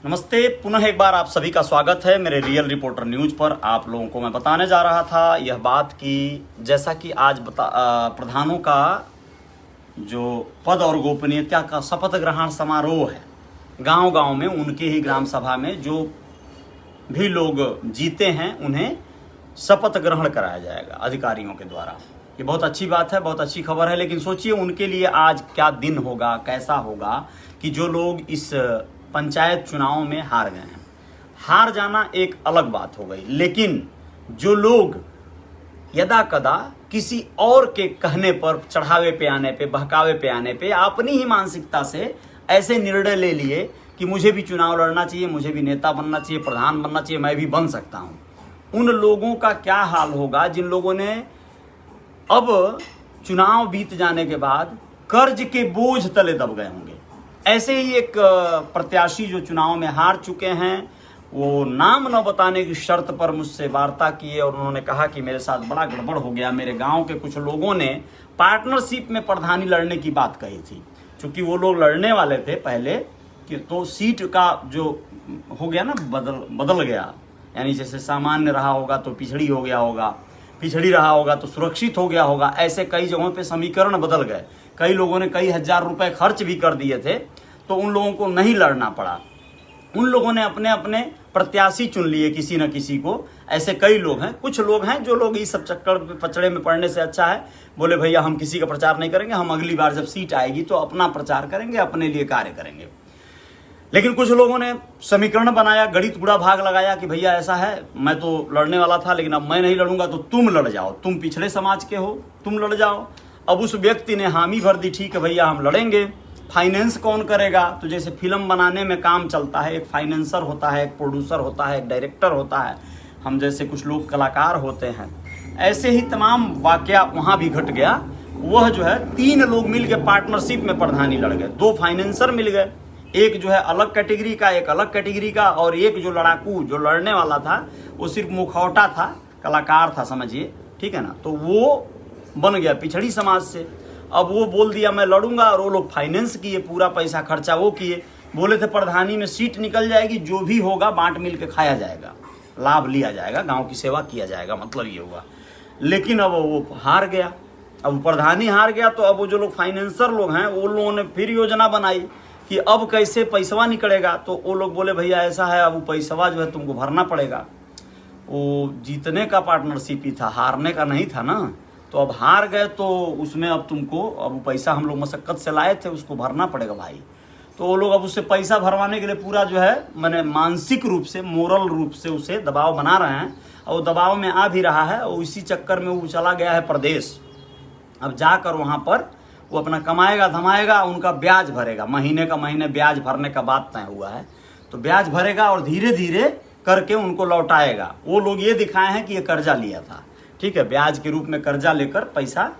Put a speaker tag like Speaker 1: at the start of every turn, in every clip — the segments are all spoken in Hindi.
Speaker 1: नमस्ते, पुनः एक बार आप सभी का स्वागत है मेरे रियल रिपोर्टर न्यूज पर। आप लोगों को मैं बताने जा रहा था यह बात कि जैसा कि आज प्रधानों का जो पद और गोपनीयता का शपथ ग्रहण समारोह है, गांव-गांव में उनके ही ग्राम सभा में जो भी लोग जीते हैं उन्हें शपथ ग्रहण कराया जाएगा अधिकारियों के द्वारा। ये बहुत अच्छी बात है, बहुत अच्छी खबर है। लेकिन सोचिए उनके लिए आज क्या दिन होगा, कैसा होगा कि जो लोग इस पंचायत चुनाव में हार गए हैं। हार जाना एक अलग बात हो गई, लेकिन जो लोग यदा कदा किसी और के कहने पर, चढ़ावे पे आने पे, बहकावे पे आने पे अपनी ही मानसिकता से ऐसे निर्णय ले लिए कि मुझे भी चुनाव लड़ना चाहिए, मुझे भी नेता बनना चाहिए, प्रधान बनना चाहिए, मैं भी बन सकता हूं, उन लोगों का क्या हाल होगा जिन लोगों ने अब चुनाव बीत जाने के बाद कर्ज के बोझ तले दब गए होंगे। ऐसे ही एक प्रत्याशी जो चुनाव में हार चुके हैं, वो नाम न बताने की शर्त पर मुझसे वार्ता किए और उन्होंने कहा कि मेरे साथ बड़ा गड़बड़ हो गया। मेरे गांव के कुछ लोगों ने पार्टनरशिप में प्रधानी लड़ने की बात कही थी। चूंकि वो लोग लड़ने वाले थे पहले कि तो सीट का जो हो गया ना, बदल गया। यानी जैसे सामान्य रहा होगा तो पिछड़ी हो गया होगा, पिछड़ी रहा होगा तो सुरक्षित हो गया होगा। ऐसे कई जगहों पे समीकरण बदल गए। कई लोगों ने कई हजार रुपए खर्च भी कर दिए थे, तो उन लोगों को नहीं लड़ना पड़ा। उन लोगों ने अपने अपने प्रत्याशी चुन लिए किसी न किसी को। ऐसे कई लोग हैं, कुछ लोग हैं जो लोग इस सब चक्कर पचड़े में पड़ने से अच्छा है बोले भैया हम किसी का प्रचार नहीं करेंगे, हम अगली बार जब सीट आएगी तो अपना प्रचार करेंगे, अपने लिए कार्य करेंगे। लेकिन कुछ लोगों ने समीकरण बनाया, गणित गुड़ा भाग लगाया कि भैया ऐसा है, मैं तो लड़ने वाला था लेकिन अब मैं नहीं लड़ूंगा, तो तुम लड़ जाओ, तुम पिछड़े समाज के हो, तुम लड़ जाओ। अब उस व्यक्ति ने हामी भर दी, ठीक है भैया हम लड़ेंगे। फाइनेंस कौन करेगा? तो जैसे फिल्म बनाने में काम चलता है, एक फाइनेंसर होता है, एक प्रोड्यूसर होता है, एक डायरेक्टर होता है, हम जैसे कुछ लोग कलाकार होते हैं। ऐसे ही तमाम वाकया वहां भी घट गया। वह जो है 3 लोग मिल के पार्टनरशिप में प्रधानी लड़ गए। 2 फाइनेंसर मिल गए, एक जो है अलग कैटेगरी का, एक अलग कैटेगरी का, और एक जो लड़ाकू जो लड़ने वाला था वो सिर्फ मुखौटा था, कलाकार था समझिए, ठीक है ना। तो वो बन गया पिछड़ी समाज से। अब वो बोल दिया मैं लड़ूंगा, और वो लोग फाइनेंस किए, पूरा पैसा खर्चा वो किए। बोले थे प्रधानी में सीट निकल जाएगी, जो भी होगा बांट मिल के खाया जाएगा, लाभ लिया जाएगा, गांव की सेवा किया जाएगा, मतलब ये हुआ। लेकिन अब वो हार गया, अब प्रधानी हार गया। तो अब वो जो लोग फाइनेंसर लोग हैं वो लोगों ने फिर योजना बनाई कि अब कैसे पैसवा निकलेगा। तो वो लोग बोले भैया ऐसा है, अब वो पैसवा जो है तुमको भरना पड़ेगा। वो जीतने का पार्टनरशिप ही था, हारने का नहीं था ना। तो अब हार गए तो उसमें अब तुमको, अब पैसा हम लोग मशक्कत से लाए थे, उसको भरना पड़ेगा भाई। तो वो लोग अब उससे पैसा भरवाने के लिए पूरा जो है मैंने मानसिक रूप से, मोरल रूप से उसे दबाव बना रहे हैं, और दबाव में आ भी रहा है। और इसी चक्कर में वो चला गया है प्रदेश। अब जाकर वहाँ पर वो अपना कमाएगा धमाएगा, उनका ब्याज भरेगा, महीने का महीने ब्याज भरने का बात तय हुआ है। तो ब्याज भरेगा और धीरे धीरे करके उनको लौटाएगा। वो लोग ये दिखाए हैं कि ये कर्जा लिया था, ठीक है, ब्याज के रूप में कर्जा लेकर पैसा,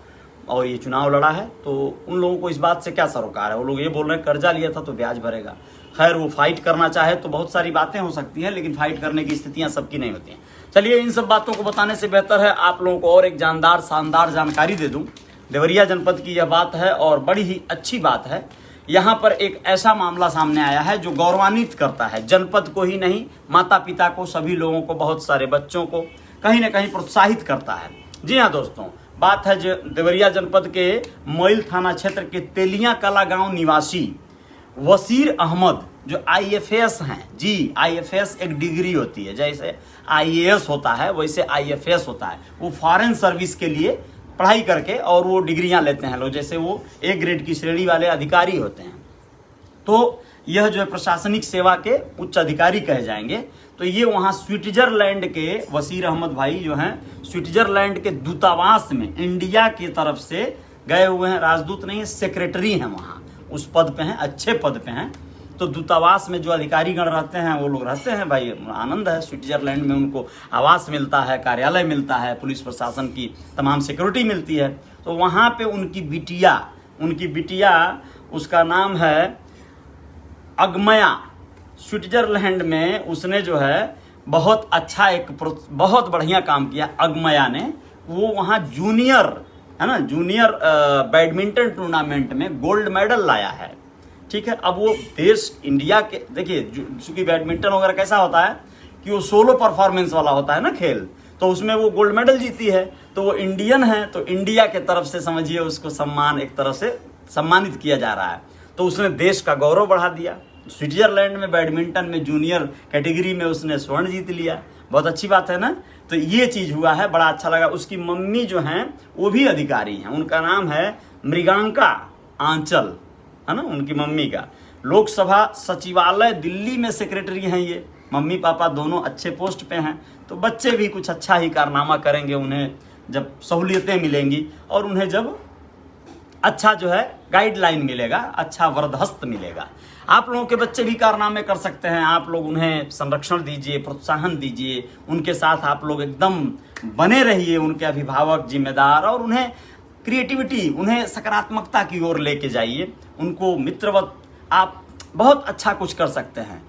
Speaker 1: और ये चुनाव लड़ा है। तो उन लोगों को इस बात से क्या सरोकार है? वो लोग ये बोल रहे हैं कर्जा लिया था तो ब्याज भरेगा। खैर वो फाइट करना चाहे तो बहुत सारी बातें हो सकती हैं, लेकिन फाइट करने की स्थितियां सबकी नहीं होती हैं। चलिए इन सब बातों को बताने से बेहतर है आप लोगों को और एक जानदार शानदार जानकारी दे दूं। देवरिया जनपद की यह बात है और बड़ी ही अच्छी बात है। यहाँ पर एक ऐसा मामला सामने आया है जो गौरवान्वित करता है जनपद को ही नहीं, माता पिता को, सभी लोगों को, बहुत सारे बच्चों को कहीं ना कहीं प्रोत्साहित करता है। जी हाँ दोस्तों, बात है जो देवरिया जनपद के मोइल थाना क्षेत्र के तेलिया कला गांव निवासी वसीर अहमद, जो आईएफएस हैं। जी, आईएफएस एक डिग्री होती है, जैसे आईएएस होता है वैसे आईएफएस होता है। वो फॉरेन सर्विस के लिए पढ़ाई करके और वो डिग्रियां लेते हैं लोग, जैसे वो ए ग्रेड की श्रेणी वाले अधिकारी होते हैं। तो यह जो है प्रशासनिक सेवा के उच्च अधिकारी कहे जाएंगे। तो ये वहाँ स्विट्जरलैंड के वसीर अहमद भाई जो हैं, स्विट्जरलैंड के दूतावास में इंडिया की तरफ से गए हुए हैं। राजदूत नहीं है, सेक्रेटरी हैं, वहाँ उस पद पे हैं, अच्छे पद पे हैं। तो दूतावास में जो अधिकारीगण रहते हैं वो लोग रहते हैं भाई, आनंद है। स्विट्जरलैंड में उनको आवास मिलता है, कार्यालय मिलता है, पुलिस प्रशासन की तमाम सिक्योरिटी मिलती है। तो वहाँ पे उनकी बिटिया उसका नाम है अगमया। स्विट्जरलैंड में उसने जो है बहुत अच्छा बहुत बढ़िया काम किया अगमया ने। वो वहाँ जूनियर है ना, जूनियर बैडमिंटन टूर्नामेंट में गोल्ड मेडल लाया है। ठीक है। अब वो देश इंडिया के, देखिए चूंकि बैडमिंटन वगैरह कैसा होता है कि वो सोलो परफॉर्मेंस वाला होता है ना खेल, तो उसमें वो गोल्ड मेडल जीती है, तो वो इंडियन है, तो इंडिया के तरफ से समझिए उसको सम्मान, एक तरफ से सम्मानित किया जा रहा है, तो उसने देश का गौरव बढ़ा दिया। स्विट्जरलैंड में बैडमिंटन में जूनियर कैटेगरी में उसने स्वर्ण जीत लिया, बहुत अच्छी बात है ना। तो ये चीज़ हुआ है, बड़ा अच्छा लगा। उसकी मम्मी जो हैं वो भी अधिकारी हैं, उनका नाम है मृगांका आंचल, है ना उनकी मम्मी का। लोकसभा सचिवालय दिल्ली में सेक्रेटरी हैं ये, मम्मी पापा दोनों अच्छे पोस्ट पे हैं, तो बच्चे भी कुछ अच्छा ही कारनामा करेंगे, उन्हें जब सहूलियतें मिलेंगी और उन्हें जब अच्छा जो है गाइडलाइन मिलेगा, अच्छा वरदहस्त मिलेगा। आप लोगों के बच्चे भी कारनामे कर सकते हैं, आप लोग उन्हें संरक्षण दीजिए, प्रोत्साहन दीजिए, उनके साथ आप लोग एकदम बने रहिए, उनके अभिभावक जिम्मेदार, और उन्हें क्रिएटिविटी, उन्हें सकारात्मकता की ओर लेके जाइए, उनको मित्रवत आप बहुत अच्छा कुछ कर सकते हैं।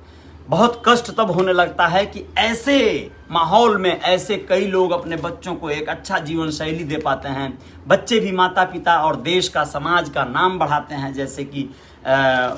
Speaker 1: बहुत कष्ट तब होने लगता है कि ऐसे माहौल में ऐसे कई लोग अपने बच्चों को एक अच्छा जीवन शैली दे पाते हैं, बच्चे भी माता पिता और देश का समाज का नाम बढ़ाते हैं, जैसे कि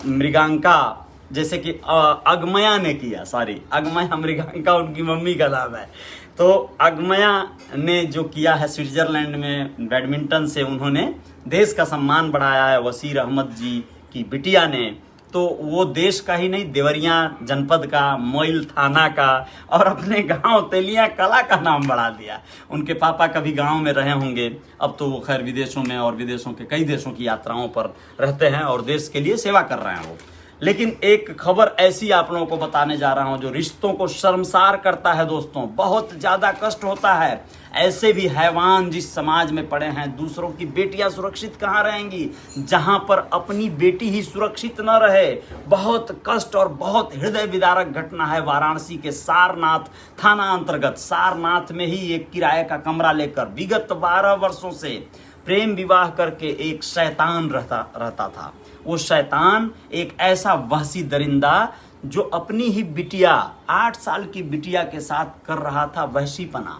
Speaker 1: मृगांका, जैसे कि अगमया ने किया, अगमया, मृगांका उनकी मम्मी का नाम है, तो अगमया ने जो किया है स्विट्जरलैंड में बैडमिंटन से, उन्होंने देश का सम्मान बढ़ाया है। वसीर अहमद जी की बिटिया ने, तो वो देश का ही नहीं, देवरिया जनपद का, मोइल थाना का और अपने गांव तेलिया कला का नाम बढ़ा दिया। उनके पापा कभी गांव में रहे होंगे, अब तो वो खैर विदेशों में और विदेशों के कई देशों की यात्राओं पर रहते हैं और देश के लिए सेवा कर रहे हैं वो। लेकिन एक खबर ऐसी आप लोगों को बताने जा रहा हूं जो रिश्तों को शर्मसार करता है दोस्तों, बहुत ज़्यादा कष्ट होता है। ऐसे भी हैवान जिस समाज में पड़े हैं, दूसरों की बेटियां सुरक्षित कहाँ रहेंगी जहां पर अपनी बेटी ही सुरक्षित न रहे। बहुत कष्ट और बहुत हृदय विदारक घटना है वाराणसी के सारनाथ थाना अंतर्गत। सारनाथ में ही एक किराए का कमरा लेकर विगत 12 वर्षों से प्रेम विवाह करके एक शैतान रहता था। वो शैतान एक ऐसा वहशी दरिंदा जो अपनी ही बिटिया, 8 साल की बिटिया के साथ कर रहा था वहशीपना।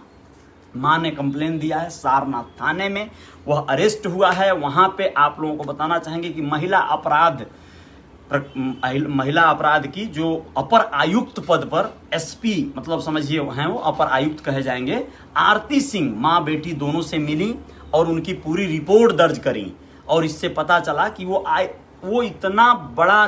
Speaker 1: माँ ने कंप्लेन दिया है सारनाथ थाने में, वह अरेस्ट हुआ है। वहाँ पे आप लोगों को बताना चाहेंगे कि महिला अपराध की जो अपर आयुक्त पद पर एसपी, मतलब समझिए हैं वो अपर आयुक्त कहे जाएंगे, आरती सिंह माँ बेटी दोनों से मिली और उनकी पूरी रिपोर्ट दर्ज करी। और इससे पता चला कि वो इतना बड़ा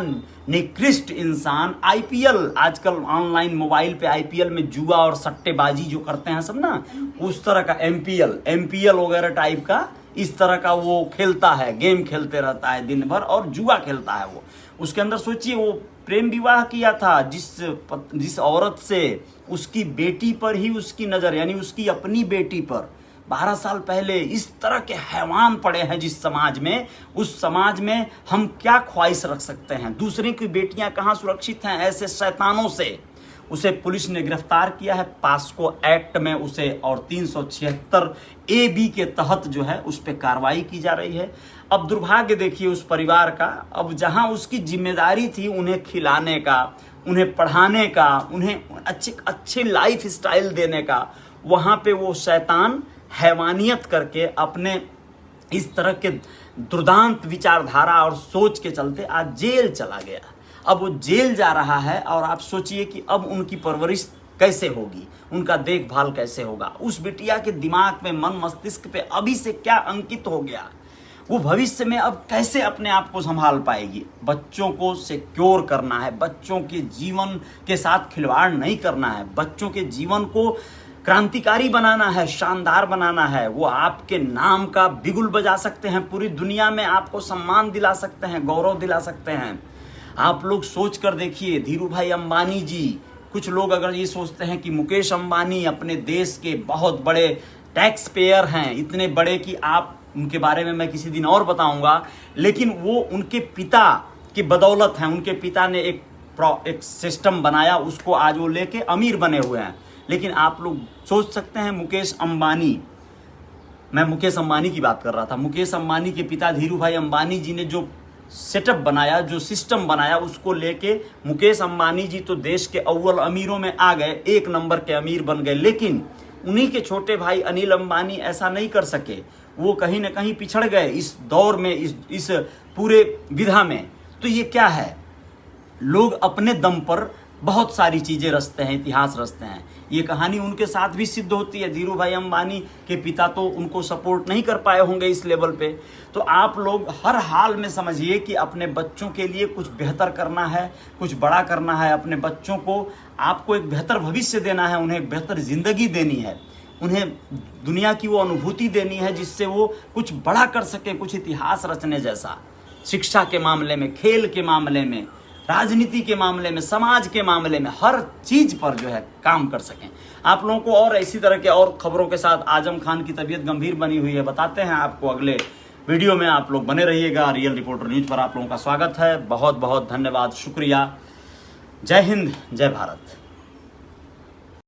Speaker 1: निकृष्ट इंसान, आईपीएल, आजकल ऑनलाइन मोबाइल पे आईपीएल में जुआ और सट्टेबाजी जो करते हैं सब ना, उस तरह का एमपीएल वगैरह टाइप का इस तरह का वो खेलता है, गेम खेलते रहता है दिन भर और जुआ खेलता है वो। उसके अंदर सोचिए वो प्रेम विवाह किया था जिस औरत से, उसकी बेटी पर ही उसकी नज़र, यानी उसकी अपनी बेटी पर 12 साल पहले। इस तरह के हैवान पड़े हैं जिस समाज में, उस समाज में हम क्या ख्वाहिश रख सकते हैं? दूसरे की बेटियां कहाँ सुरक्षित हैं ऐसे शैतानों से? उसे पुलिस ने गिरफ्तार किया है पास्को एक्ट में उसे, और 376 AB के तहत जो है उस पर कार्रवाई की जा रही है। अब दुर्भाग्य देखिए उस परिवार का, अब जहां उसकी जिम्मेदारी थी उन्हें खिलाने का, उन्हें पढ़ाने का, उन्हें अच्छे लाइफ स्टाइल देने का, वहां पे वो शैतान हैवानियत करके अपने इस तरह के दुर्दांत विचारधारा और सोच के चलते आज जेल चला गया। अब वो जेल जा रहा है और आप सोचिए कि अब उनकी परवरिश कैसे होगी, उनका देखभाल कैसे होगा। उस बिटिया के दिमाग में, मन मस्तिष्क पे अभी से क्या अंकित हो गया, वो भविष्य में अब कैसे अपने आप को संभाल पाएगी। बच्चों को सिक्योर करना है, बच्चों के जीवन के साथ खिलवाड़ नहीं करना है, बच्चों के जीवन को क्रांतिकारी बनाना है, शानदार बनाना है। वो आपके नाम का बिगुल बजा सकते हैं, पूरी दुनिया में आपको सम्मान दिला सकते हैं, गौरव दिला सकते हैं। आप लोग सोच कर देखिए, धीरू भाई अंबानी जी, कुछ लोग अगर ये सोचते हैं कि मुकेश अंबानी अपने देश के बहुत बड़े टैक्स पेयर हैं, इतने बड़े कि आप उनके बारे में मैं किसी दिन और बताऊंगा, लेकिन वो उनके पिता की बदौलत हैं। उनके पिता ने एक सिस्टम बनाया, उसको आज वो लेके अमीर बने हुए हैं। लेकिन आप लोग सोच सकते हैं मुकेश अंबानी, मैं मुकेश अंबानी की बात कर रहा था, मुकेश अंबानी के पिता धीरू भाई अंबानी जी ने जो सेटअप बनाया, जो सिस्टम बनाया, उसको लेके मुकेश अंबानी जी तो देश के अव्वल अमीरों में आ गए, 1 नंबर के अमीर बन गए। लेकिन उन्हीं के छोटे भाई अनिल अंबानी ऐसा नहीं कर सके, वो कहीं ना कहीं पिछड़ गए इस दौर में, इस पूरे विधा में। तो ये क्या है, लोग अपने दम पर बहुत सारी चीज़ें रचते हैं, इतिहास रचते हैं। ये कहानी उनके साथ भी सिद्ध होती है। धीरू भाई अंबानी के पिता तो उनको सपोर्ट नहीं कर पाए होंगे इस लेवल पे। तो आप लोग हर हाल में समझिए कि अपने बच्चों के लिए कुछ बेहतर करना है, कुछ बड़ा करना है। अपने बच्चों को आपको एक बेहतर भविष्य देना है, उन्हें एक बेहतर ज़िंदगी देनी है, उन्हें दुनिया की वो अनुभूति देनी है जिससे वो कुछ बड़ा कर सकें, कुछ इतिहास रचने जैसा। शिक्षा के मामले में, खेल के मामले में, राजनीति के मामले में, समाज के मामले में, हर चीज पर जो है काम कर सकें। आप लोगों को और इसी तरह के और खबरों के साथ आजम खान की तबीयत गंभीर बनी हुई है, बताते हैं आपको अगले वीडियो में। आप लोग बने रहिएगा। रियल रिपोर्टर न्यूज पर आप लोगों का स्वागत है। बहुत बहुत धन्यवाद, शुक्रिया। जय हिंद, जय भारत।